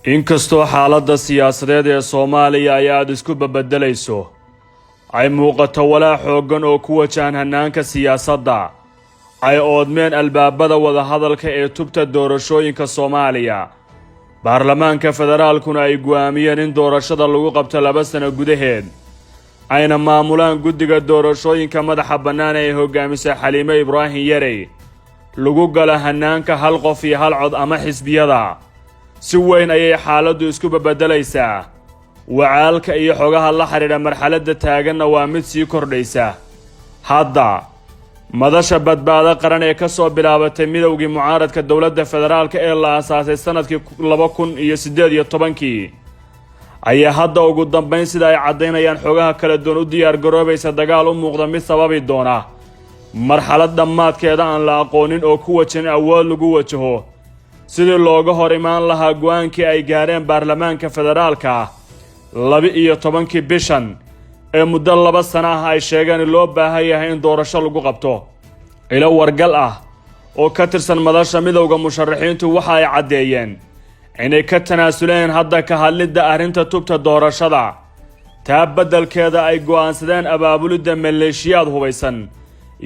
inkastoo xaaladda siyaasadeed ee Soomaaliya ay aad isku beddelayso ay muuqato walaac xooggan oo ku wajahan hannaanka siyaasadda ay oodmeen albaabada wada hadalka ee tubta doorashooyinka Soomaaliya baarlamaanka federaalkuna ay go'aamiyeen in doorashada lagu qabto 2 sano gudaheed ayna maamulaan guddiga doorashooyinka madaxa bannaan ee hogaamisa Xaliime Ibraahim Yarey lagu gala hannaanka hal qof iyo hal cod ama xisbiyada si weyn ayay xaaladdu isku beddelaysaa wacaalka iyo xogaha la xiriira marxaladda taaganna waa mid sii kordhaysa hadda madasha badbaado qaran ee ka soo bilaabatay midowgii mucaaradka dowladda federaalka ee la aasaasay sanadkii 2018 ayaa hadda ugu dambayn sida ay caddaynayaan xogaha kala duwan u diyaar garoobaysa dagaal u muuqda mid sababi doona marxalad dhammaadkeeda aan la aqoonin oo ku wajan awood lagu wajaho sidii looga hor imaan lahaa go'aankii ay gaareen baarlamaanka federaalka 12 bishan ee muddo 2 sano ah ay sheegeen in loo baahan yahay in doorasho lagu qabto ilo wargal ah oo ka tirsan madasha midowga musharaxiintu waxa ay caddeeyeen inay ka tanaasuleen hadda ka hadlidda arrinta tubta doorashada taa beddelkeeda ay go'aansadeen abaabulidda maleeshiyaad hubaysan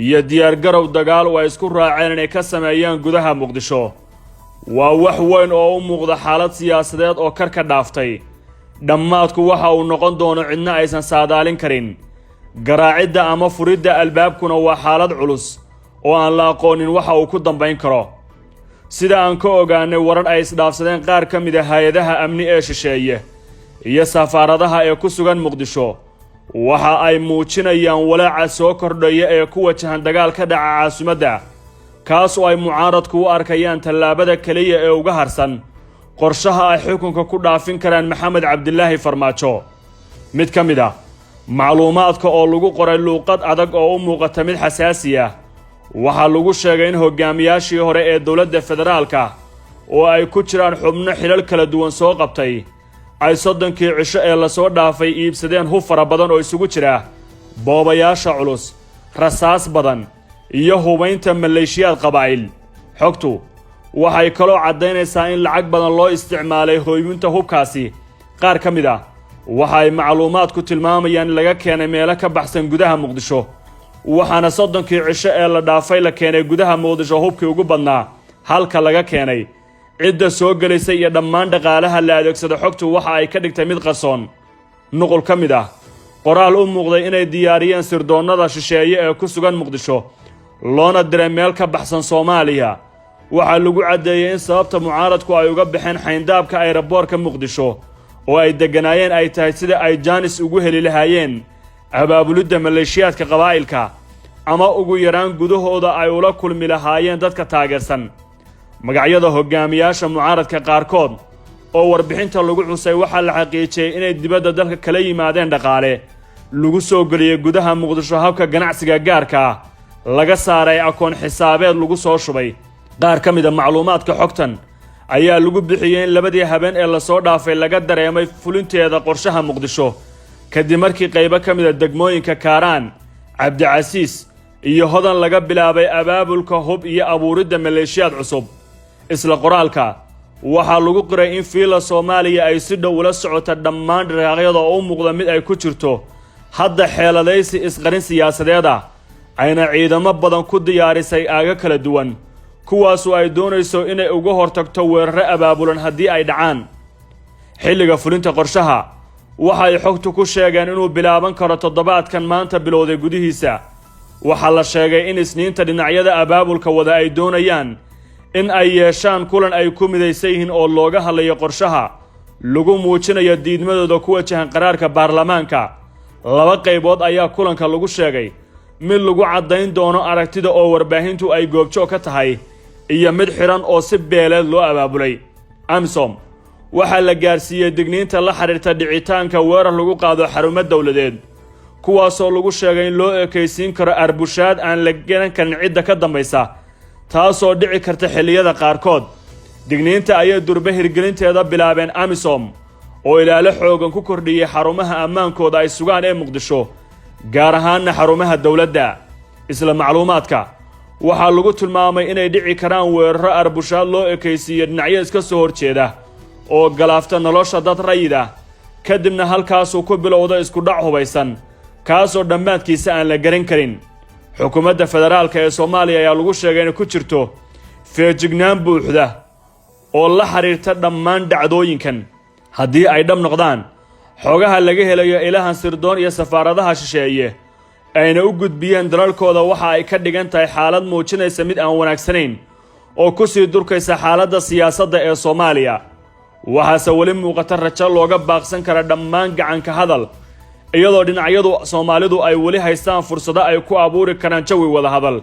iyo diyaargarow dagaal oo ay isku raaceen inay ka sameeyaan gudaha Muqdisho waa wax weyn oo u muuqda xaalad siyaasadeed oo karka dhaaftay dhammaadku waxa uu noqon doono cidna aysan saadaalin karin garaacidda ama furidda albaabkuna waa xaalad culus oo aan la aqoonin waxa uu ku dambayn karo sida aan ka ogaanay warar ay isdhaafsadeen qaar ka mid ah hay'adaha amni ee shisheeye iyo safaaradaha ee ku sugan Muqdisho waxa ay muujinayaan walaaca soo kordhaya ee ku wajahan dagaal ka dhaca caasimadda kaas oo ay mucaaradku u arkayaan tallaabada kaliya ee uga harsan qorshaha ay xukunka ku dhaafin karaan Maxamed Cabdilaahi Farmaajo mid ka mid ah macluumaadka oo lagu qoray luuqad adag oo u muuqata mid xasaasi ah waxaa lagu sheegay in hogaamiyaashii hore ee dowladda federaalka oo ay ku jiraan xubno xilal kala duwan soo qabtay ay 30 cisho ee la soo dhaafay iibsadeen hub fara badan oo isugu jira boobayaasha culus rasaas badan iyo hubaynta maleeshiyaad qabaa'il xogtu waxay kaloo caddaynaysaa in lacag badan loo isticmaalay hooyinta hubkaasi qaar ka mid ah waxa ay macluumaadku tilmaamayaan in laga keenay meelo ka baxsan gudaha Muqdisho waxaana 30 cisho ee la dhaafay la keenay gudaha Muqdisho hubkii ugu badnaa halka laga keenay cidda soo galaysay iyo dhammaan dhaqaalaha la adeegsado xogtu waxa ay ka dhigtay mid qarsoon nuqul ka mid ah qoraal u muuqday inay diyaariyeen sirdoonnada shisheeye ee ku sugan Muqdisho loona diray meel ka baxsan Soomaaliya waxaa lagu caddeeyay in sababta mucaaradku ay uga baxeen xayndaabka aeroboorka Muqdisho oo ay deganaayeen ay tahay sida ay jaanis ugu heli lahaayeen abaabulidda maleeshiyaadka qabaa'ilka ama ugu yaraan gudahooda ay ula kulmi lahaayeen dadka taageersan magacyada hogaamiyaasha mucaaradka qaarkood oo warbixinta lagu xusay waxaa la xaqiijiyay inay dibadda dalka kala yimaadeen dhaqaale lagu soo geliyay gudaha Muqdisho habka ganacsiga gaarka laga saaray akoon xisaabeed lagu soo shubay qaar ka mid ah macluumaadka xogtan ayaa lagu bixiyay in labadii habeen ee la soo dhaafay laga dareemay fulinteeda qorshaha Muqdisho kadib markii qaybo ka mid ah degmooyinka Kaaraan Cabdicasiis iyo Hodan laga bilaabay abaabulka hub iyo abuuridda maleeshiyaad cusub isla qoraalka waxaa lagu qiray in fiila Soomaaliya ay si dhow ula socoto dhammaan dhaqaaqyada oo u muuqda mid ay ku jirto hadda xeeladaysi isqarin siyaasadeed ah ayna ciidamo badan ku diyaarisay aaga kala duwan kuwaasu ay doonayso inay uga hortagto weeraro abaabulan haddii ay dhacaan xilliga fulinta qorshaha waxa ay xogtu ku sheegeen inuu bilaaban karo toddobaadkan maanta bilowday gudihiisa waxaa la sheegay in isniinta dhinacyada abaabulka wada ay doonayaan in ay yeeshaan kulan ay ku midaysan yihiin oo looga hadlayo qorshaha lagu muujinayo diidmadooda ku wajahan qaraarka baarlamaanka 2 qaybood ayaa kulanka lagu sheegay mid lagu caddayn doono aragtida oo warbaahintu ay goobjoog ka tahay iyo mid xiran oo si beeleed loo abaabulay AMISOM waxaa la gaarsiiyay digniinta la xiriirta dhicitaanka weerar lagu qaado xarumo dawladeed kuwaasoo lagu sheegay in loo ekaysiin karo arbushaad aan la garan karin cidda ka dambaysa taasoo dhici karta xilliyada qaarkood digniinta ayay durba hirgelinteeda bilaabeen AMISOM oo ilaalo xoogan ku kordhiyay xarumaha ammaankooda ay sugaan ee Muqdisho gaar ahaanna xarumaha dawladda isla macluumaadka waxaa lagu tilmaamay inay dhici karaan weeraro arbushaad loo ekaysiiyo dhinacyo iska soo horjeeda oo galaafta nolosha dad rayid ah kadibna halkaasuu ku bilowda isku dhac hubaysan kaasoo dhammaadkiisa aan la garan karin xukuumadda federaalka ee Soomaaliya ayaa lagu sheegay in ku jirto feejignaan buuxda oo la xiriirta dhammaan dhacdooyinkan haddii ay dhab noqdaan xogaha laga helayo ilahan sirdoon iyo safaaradaha shisheeye ayna u gudbiyeen dalalkooda waxa ay ka dhigan tahay xaalad muujinaysa mid aan wanaagsanayn oo ku sii durkaysa xaaladda siyaasadda ee Soomaaliya waxaase weli muuqata rajo looga baaqsan kara dhammaan gacanka hadal iyadoo dhinacyadu Soomaalidu ay weli haystaan fursado ay ku abuuri karaan jawi wada hadal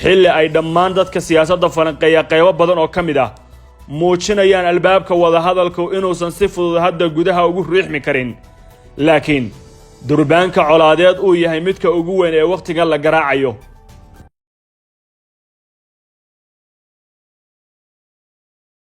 xilli ay dhammaan dadka siyaasadda falanqeeya qaybo badan oo ka mid ah muujinayaan albaabka wada hadalku inuusan si fudud hadda gudaha ugu riixmi karin laakiin durbaanka colaadeed uu yahay midka ugu weyn ee waqtigan la garaacayo